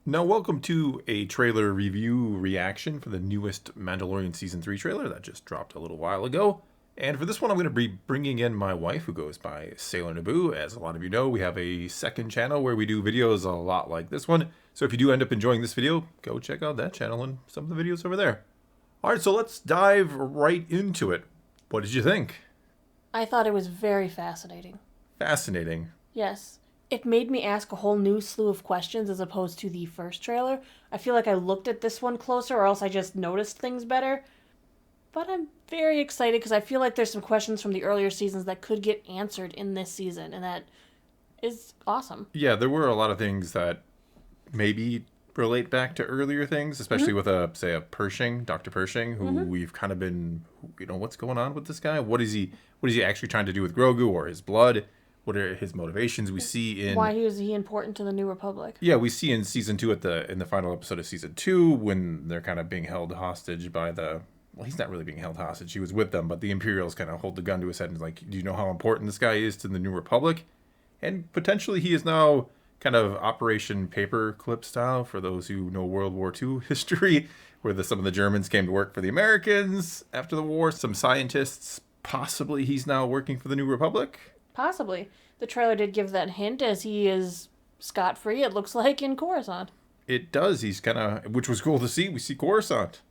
Now, welcome to a trailer review reaction for the newest Mandalorian Season 3 trailer that just dropped a little while ago. And for this one, I'm going to be bringing in my wife, who goes by Sailor Naboo. As a lot of you know, we have a second channel where we do videos a lot like this one. So if you do end up enjoying this video, go check out that channel and some of the videos over there. All right, so let's dive right into it. What did you think? I thought it was very fascinating. Fascinating. Yes. It made me ask a whole new slew of questions as opposed to the first trailer. I feel like I looked at this one closer or else I just noticed things better. But I'm very excited because I feel like there's some questions from the earlier seasons that could get answered in this season, and that is awesome. Yeah, there were a lot of things that maybe relate back to earlier things, especially with a Pershing, Dr. Pershing, who we've kind of been, what's going on with this guy? What is he actually trying to do with Grogu or his blood? What are his motivations? We see in Why is he important to the New Republic? Yeah, we see in season 2 in the final episode of season 2 when they're kind of being held hostage by he's not really being held hostage. He was with them, but the Imperials kind of hold the gun to his head and is like, "Do you know how important this guy is to the New Republic?" And potentially he is now kind of Operation Paperclip style for those who know World War II history, where some of the Germans came to work for the Americans after the war. Some scientists, possibly he's now working for the New Republic. Possibly. The trailer did give that hint as he is scot-free, it looks like, in Coruscant. It does. He's kind of, which was cool to see. We see Coruscant.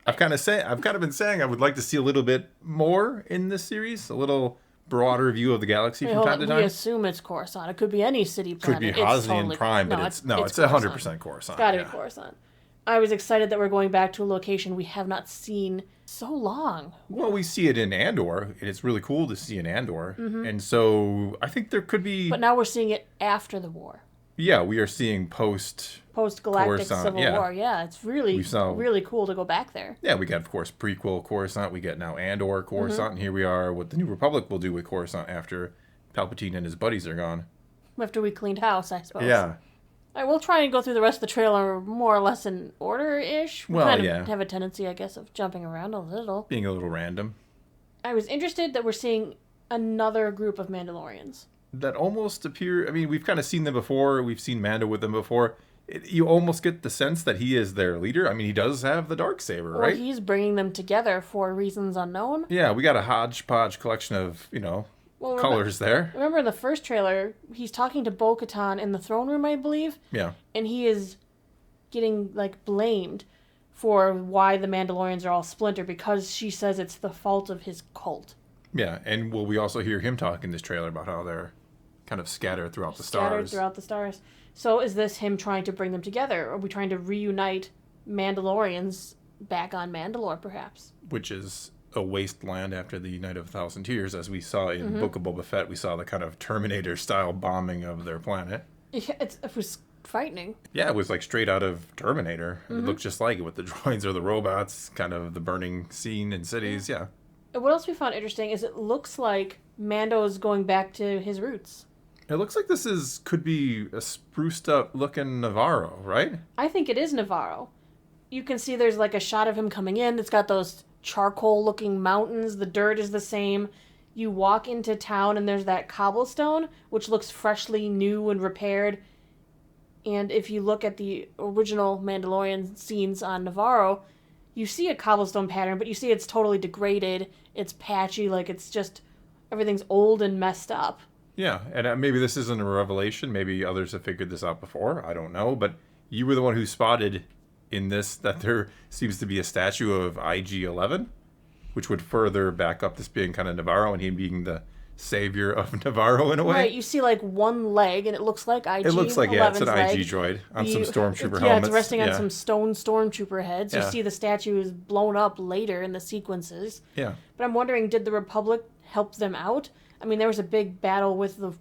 I've kind of been saying I would like to see a little bit more in this series, a little broader view of the galaxy from time to time. We assume it's Coruscant. It could be any city planet. Could be Hosnian Prime, but it's 100% Coruscant. It's got to be Coruscant. I was excited that we're going back to a location we have not seen so long. Well, we see it in Andor, and it's really cool to see in Andor. And so I think there could be... But now we're seeing it after the war. Yeah, we are seeing post-galactic Civil War. Yeah, it's really cool to go back there. Yeah, we got, of course, prequel Coruscant. We get now Andor Coruscant. And here we are, what the New Republic will do with Coruscant after Palpatine and his buddies are gone. After we cleaned house, I suppose. Yeah. All right, we'll try and go through the rest of the trailer more or less in order-ish. We kind of have a tendency, I guess, of jumping around a little. Being a little random. I was interested that we're seeing another group of Mandalorians. That almost appear... I mean, we've kind of seen them before. We've seen Mando with them before. You almost get the sense that he is their leader. I mean, he does have the Darksaber, right? Well, he's bringing them together for reasons unknown. Yeah, we got a hodgepodge collection of, colors there. Remember in the first trailer, he's talking to Bo-Katan in the throne room, I believe? Yeah. And he is getting, blamed for why the Mandalorians are all splintered because she says it's the fault of his cult. Yeah, and we also hear him talk in this trailer about how they're kind of scattered throughout the stars. So is this him trying to bring them together? Are we trying to reunite Mandalorians back on Mandalore, perhaps? Which is a wasteland after the Night of a Thousand Tears. As we saw in Book of Boba Fett, we saw the kind of Terminator-style bombing of their planet. Yeah, it was frightening. Yeah, it was like straight out of Terminator. It looked just like it with the droids or the robots, kind of the burning scene in cities, yeah. What else we found interesting is it looks like Mando is going back to his roots. It looks like this could be a spruced up looking Navarro, right? I think it is Navarro. You can see there's a shot of him coming in. It's got those charcoal looking mountains. The dirt is the same. You walk into town and there's that cobblestone, which looks freshly new and repaired. And if you look at the original Mandalorian scenes on Navarro, you see a cobblestone pattern, but you see it's totally degraded. It's patchy, it's just everything's old and messed up. Yeah, and maybe this isn't a revelation. Maybe others have figured this out before. I don't know. But you were the one who spotted in this that there seems to be a statue of IG-11, which would further back up this being kind of Navarro and him being the savior of Navarro in a way. Right, you see one leg, and it looks like IG-11's It looks like, it's an IG droid on some stormtrooper helmets. Yeah, it's resting on some stone stormtrooper heads. Yeah. You see the statue is blown up later in the sequences. Yeah. But I'm wondering, did the Republic help them out? I mean, there was a big battle with the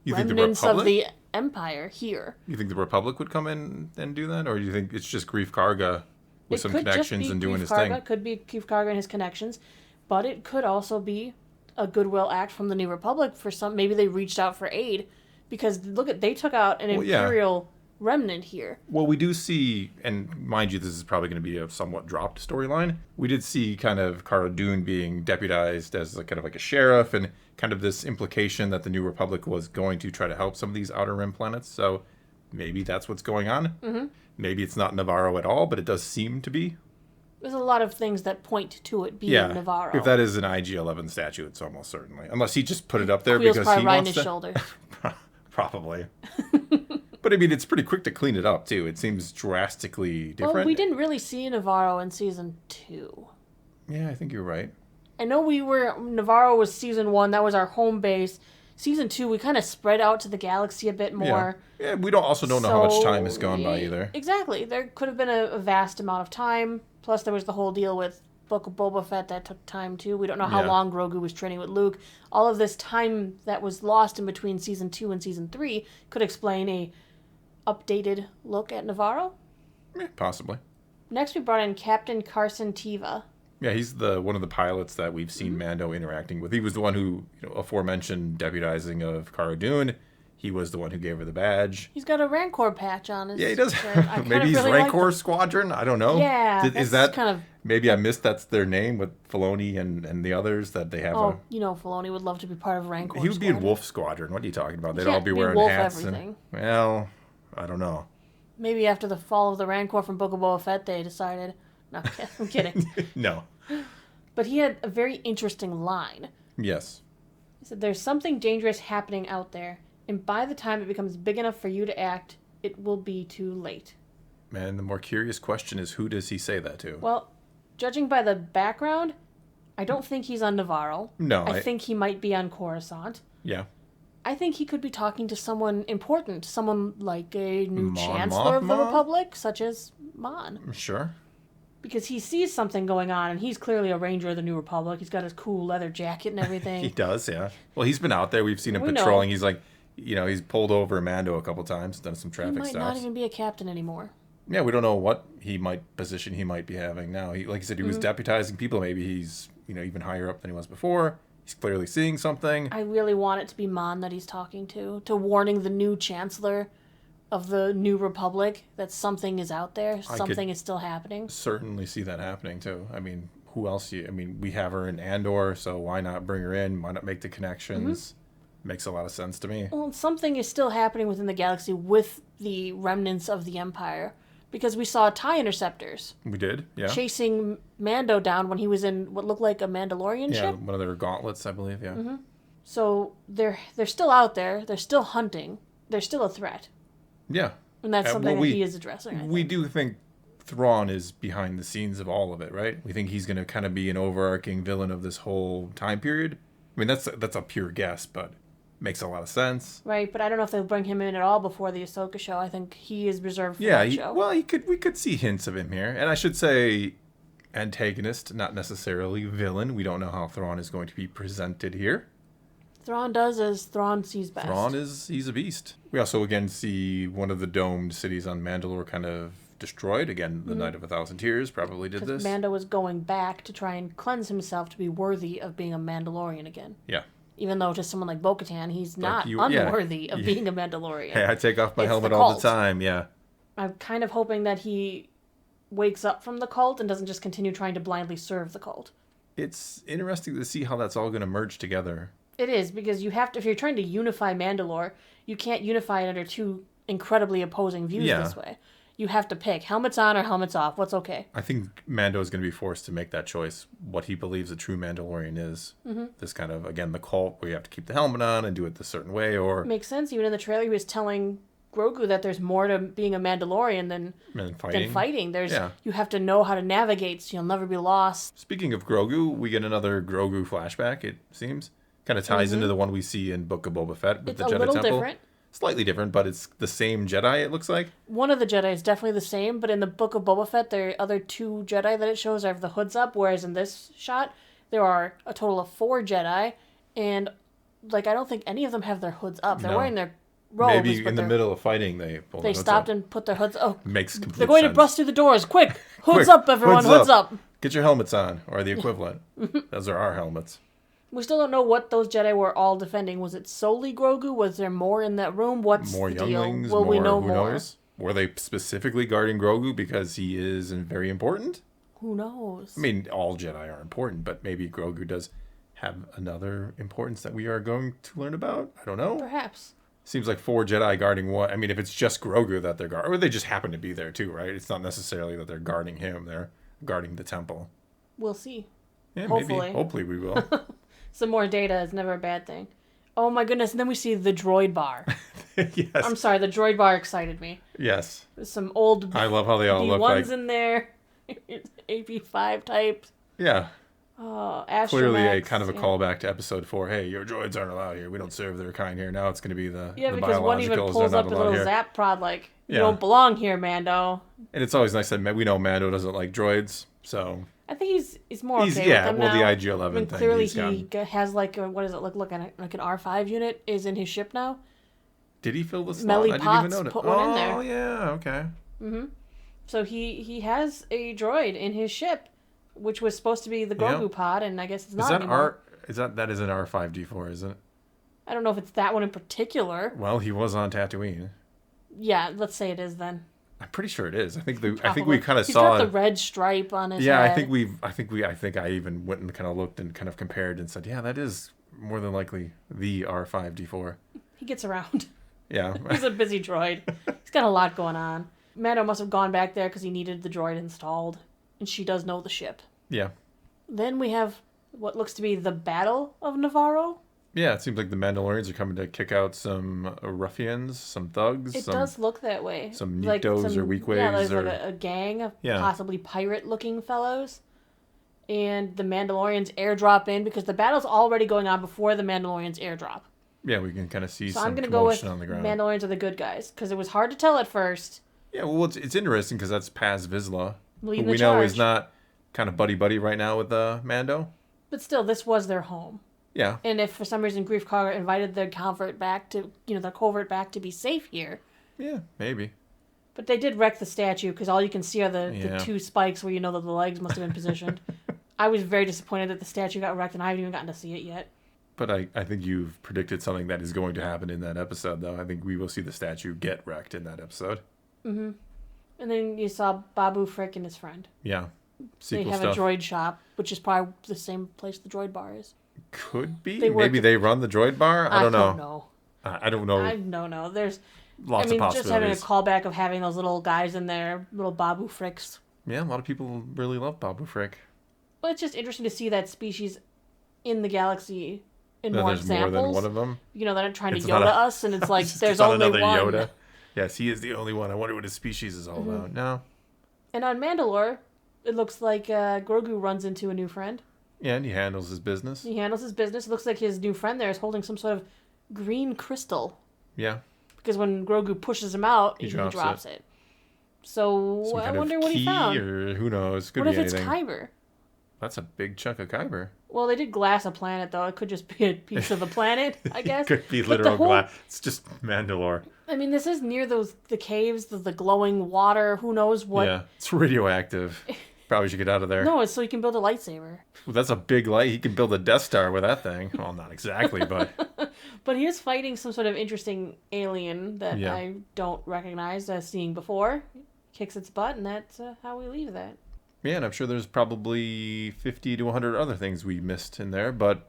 remnants of the Empire here. You think the Republic would come in and do that? Or do you think it's just Greef Karga with some connections and doing his thing? It could be Greef Karga and his connections. But it could also be a goodwill act from the New Republic for some. Maybe they reached out for aid. Because, they took out an Imperial remnant here. Well, we do see, and mind you, this is probably going to be a somewhat dropped storyline. We did see kind of Cara Dune being deputized as kind of like a sheriff, and kind of this implication that the New Republic was going to try to help some of these Outer Rim planets. So maybe that's what's going on. Mm-hmm. Maybe it's not Navarro at all, but it does seem to be. There's a lot of things that point to it being Navarro. If that is an IG-11 statue, it's almost certainly. Unless he just put it up there Quill's because probably he riding wants his to. shoulder. Probably. But I mean, it's pretty quick to clean it up, too. It seems drastically different. Well, we didn't really see Navarro in season 2. Yeah, I think you're right. I know Navarro was season 1. That was our home base. Season 2, we kind of spread out to the galaxy a bit more. Yeah, we also don't know how much time has gone by either. Exactly. There could have been a vast amount of time. Plus, there was the whole deal with Book of Boba Fett that took time, too. We don't know how long Grogu was training with Luke. All of this time that was lost in between season 2 and season 3 could explain a updated look at Navarro. Yeah, possibly. Next, we brought in Captain Carson Teva. Yeah, he's one of the pilots that we've seen Mando interacting with. He was the one who, aforementioned deputizing of Cara Dune. He was the one who gave her the badge. He's got a Rancor patch on his Yeah, he does. shirt. Maybe he's really Rancor Squadron? I don't know. Yeah, is that kind of... Maybe I missed that's their name with Filoni and the others that they have. Filoni would love to be part of Rancor He would be in Squadron. Wolf Squadron. What are you talking about? They'd He all can't be be wearing Wolf hats. everything. Well, I don't know. Maybe after the fall of the Rancor from Book of Boba Fett, they decided... No, I'm kidding. No. But he had a very interesting line. Yes. He said, "There's something dangerous happening out there, and by the time it becomes big enough for you to act, it will be too late." Man, the more curious question is, who does he say that to? Well, judging by the background, I don't think he's on Navarro. No. I think he might be on Coruscant. Yeah. I think he could be talking to someone important, someone like a new Mon Chancellor of the Mothma? Republic, such as Mon. Sure. Because he sees something going on, and he's clearly a Ranger of the New Republic. He's got his cool leather jacket and everything. He does, yeah. Well, he's been out there. We've seen him patrolling. He's like, he's pulled over Mando a couple times, done some traffic stops. He might not even be a captain anymore. Yeah, we don't know what position he might be having now. He, like I said, he was deputizing people. Maybe he's, even higher up than he was before. He's clearly seeing something. I really want it to be Mon that he's talking to warning the new Chancellor of the New Republic that something is out there, something is still happening. Certainly see that happening too. I mean, who else? We have her in Andor, so why not bring her in? Why not make the connections? Makes a lot of sense to me. Well, something is still happening within the galaxy with the remnants of the Empire, because we saw TIE interceptors. We did, yeah. Chasing Mando down when he was in what looked like a Mandalorian ship. Yeah, one of their gauntlets, I believe, yeah. Mm-hmm. So they're still out there. They're still hunting. They're still a threat. Yeah. And that's something that he is addressing. We do think Thrawn is behind the scenes of all of it, right? We think he's going to kind of be an overarching villain of this whole time period. I mean, that's a pure guess, but makes a lot of sense. Right, but I don't know if they'll bring him in at all before the Ahsoka show. I think he is reserved for that show. Well, we could see hints of him here. And I should say antagonist, not necessarily villain. We don't know how Thrawn is going to be presented here. Thrawn does as Thrawn sees best. He's a beast. We also again see one of the domed cities on Mandalore kind of destroyed. Again, the Night of 1,000 Tears probably did this. Mando was going back to try and cleanse himself to be worthy of being a Mandalorian again. Yeah. Even though to someone like Bo-Katan, he's not unworthy of being a Mandalorian. Hey, I take off my helmet all the time, yeah. I'm kind of hoping that he wakes up from the cult and doesn't just continue trying to blindly serve the cult. It's interesting to see how that's all going to merge together. It is, because you have to, if you're trying to unify Mandalore, you can't unify it under two incredibly opposing views this way. You have to pick helmets on or helmets off. What's okay? I think Mando is going to be forced to make that choice, what he believes a true Mandalorian is. Mm-hmm. This kind of, again, the cult where you have to keep the helmet on and do it the certain way, or... Makes sense. Even in the trailer, he was telling Grogu that there's more to being a Mandalorian than fighting. You have to know how to navigate so you'll never be lost. Speaking of Grogu, we get another Grogu flashback, it seems. Kind of ties into the one we see in Book of Boba Fett with the Jedi Temple. It's a little different. Slightly different, but it's the same Jedi, it looks like. One of the Jedi is definitely the same, but in the Book of Boba Fett, the other two Jedi that it shows have the hoods up, whereas in this shot, there are a total of 4 Jedi, and I don't think any of them have their hoods up. They're wearing their robes. Maybe in the middle of fighting, they pull their hoods stopped up. and put their hoods up. Makes complete sense. They're going to bust through the doors. Quick! Hoods up, everyone! Hoods up! Get your helmets on, or the equivalent. Those are our helmets. We still don't know what those Jedi were all defending. Was it solely Grogu? Was there more in that room? What's more the younglings? deal? Will we know who more? Knows? Were they specifically guarding Grogu because he is very important? Who knows? I mean, all Jedi are important, but maybe Grogu does have another importance that we are going to learn about. I don't know. Perhaps. Seems like 4 Jedi guarding one. I mean, if it's just Grogu that they're guarding, or they just happen to be there too, right? It's not necessarily that they're guarding him. They're guarding the temple. We'll see. Yeah, Hopefully. maybe. Hopefully we will. Some more data is never a bad thing. Oh my goodness, and then we see the droid bar. Yes. I'm sorry, the droid bar excited me. Yes. There's some old I love how they all B1s look like. in there. AP5 types. Yeah. Oh, Astromech. Clearly a kind of a callback to episode 4. Hey, your droids aren't allowed here. We don't serve their kind here. Now it's going to be the because one even biologicals pulls are up not a allowed little here. zap prod like, you Yeah. don't belong here, Mando. And it's always nice that we know Mando doesn't like droids, so... I think he's more okay with them now. the IG-11 I mean, thing. clearly he's he gone. has like a, what does it look like an R5 unit is in his ship now. Did he fill the slot? Melly I didn't Potts even notice. put one in there. Oh, yeah, okay. Mm-hmm. So he has a droid in his ship, which was supposed to be the Grogu pod, and I guess it's not anymore. That is an R5D4, isn't it? I don't know if it's that one in particular. Well, he was on Tatooine. Yeah, let's say it is then. I'm pretty sure it is. I think we Probably. kind of He's saw got the it. red stripe on his Yeah, head. I think I even went and kind of looked and kind of compared and said, yeah, that is more than likely the R5D4. He gets around. Yeah. He's a busy droid. He's got a lot going on. Mando must have gone back there because he needed the droid installed, and she does know the ship. Yeah. Then we have what looks to be the Battle of Navarro. Yeah, it seems like the Mandalorians are coming to kick out some ruffians, some thugs. It does look that way. Some Niktos or Weakways. Yeah, there's or... like a gang of possibly pirate-looking fellows. And the Mandalorians airdrop in because the battle's already going on before the Mandalorians airdrop. Yeah, we can kind of see So some I'm going to go with commotion on the ground. Mandalorians are the good guys because it was hard to tell at first. Yeah, well, it's interesting because that's Paz Vizsla, who Leading we the know charge. is not kind of buddy-buddy right now with Mando. But still, this was their home. Yeah. And if for some reason Grief Karga invited the covert back to, the covert back to be safe here. Yeah, maybe. But they did wreck the statue because all you can see are the 2 spikes where you know that the legs must have been positioned. I was very disappointed that the statue got wrecked and I haven't even gotten to see it yet. But I think you've predicted something that is going to happen in that episode, though. I think we will see the statue get wrecked in that episode. Mm-hmm. And then you saw Babu Frick and his friend. Yeah. They have stuff. a droid shop, which is probably the same place the droid bar is. Could be. Maybe they run the droid bar? I don't know. I don't know. I don't know. There's Lots of possibilities. Just having a callback of having those little guys in there, little Babu Fricks. Yeah, a lot of people really love Babu Frick. Well, it's just interesting to see that species in the galaxy in No, more there's examples. more than one of them. They're not trying It's to not Yoda a- us, and it's like It's there's not only another one. Yoda. Yes, he is the only one. I wonder what his species is all about. No. And on Mandalore, it looks like Grogu runs into a new friend. Yeah, and he handles his business. He handles his business. It looks like his new friend there is holding some sort of green crystal. Yeah. Because when Grogu pushes him out, he drops it. So Some I kind wonder of what key he found. Or who knows? Could What be if it's anything. Kyber? That's a big chunk of Kyber. Well, they did glass a planet, though. It could just be a piece of the planet, I guess. Could be But literal the whole- glass. It's just Mandalore. I mean, this is near the caves, the glowing water. Who knows what? Yeah, it's radioactive. Probably should get out of there. No, it's so you can build a lightsaber. Well, that's a big light. He can build a Death Star with that thing. Well, not exactly, but But he is fighting some sort of interesting alien that Yeah. I don't recognize as seeing before. Kicks its butt, and that's how we leave that. yeah, and I'm sure there's probably 50 to 100 other things we missed in there, but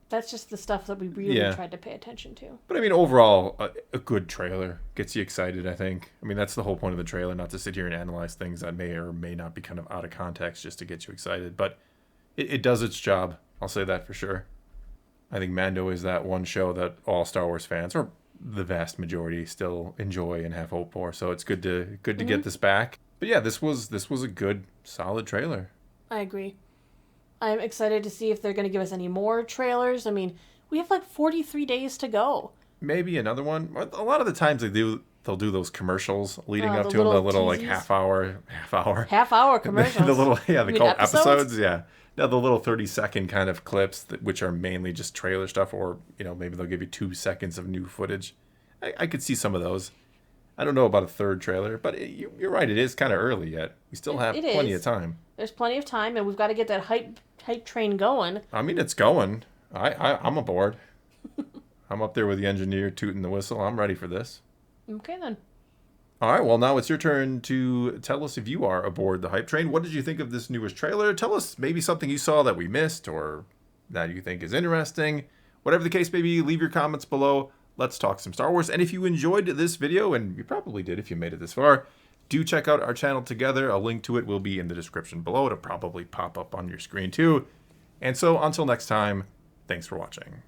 That's just the stuff that we really Yeah. tried to pay attention to. I mean, overall, a good trailer gets you excited, I think. I mean, that's the whole point of the trailer, not to sit here and analyze things that may or may not be kind of out of context just to get you excited. But it does its job. I'll say that for sure. I think Mando is that one show that all Star Wars fans, or the vast majority, still enjoy and have hope for. So it's good to get this back. But yeah, this was a good, solid trailer. I agree. I'm excited to see if they're going to give us any more trailers. I mean, we have like 43 days to go. Maybe another one. A lot of the times they'll do those commercials leading Oh, up the to them, the little little like teasies? half hour. Half-hour commercials. The little they You mean call it episodes. Yeah. Now the little 30-second kind of clips which are mainly just trailer stuff, or maybe they'll give you 2 seconds of new footage. I could see some of those. I don't know about a third trailer, but you're right. It is kind of early yet. We still have It plenty is. of time. There's plenty of time, and we've got to get that hype train going. I mean, it's going. I'm aboard. I'm up there with the engineer tooting the whistle. I'm ready for this. Okay, then. All right, well, now it's your turn to tell us if you are aboard the hype train. What did you think of this newest trailer? Tell us maybe something you saw that we missed or that you think is interesting. Whatever the case may be, leave your comments below. let's talk some Star Wars. And if you enjoyed this video, and you probably did if you made it this far, do check out our channel together. A link to it will be in the description below. It'll probably pop up on your screen too. And so until next time, thanks for watching.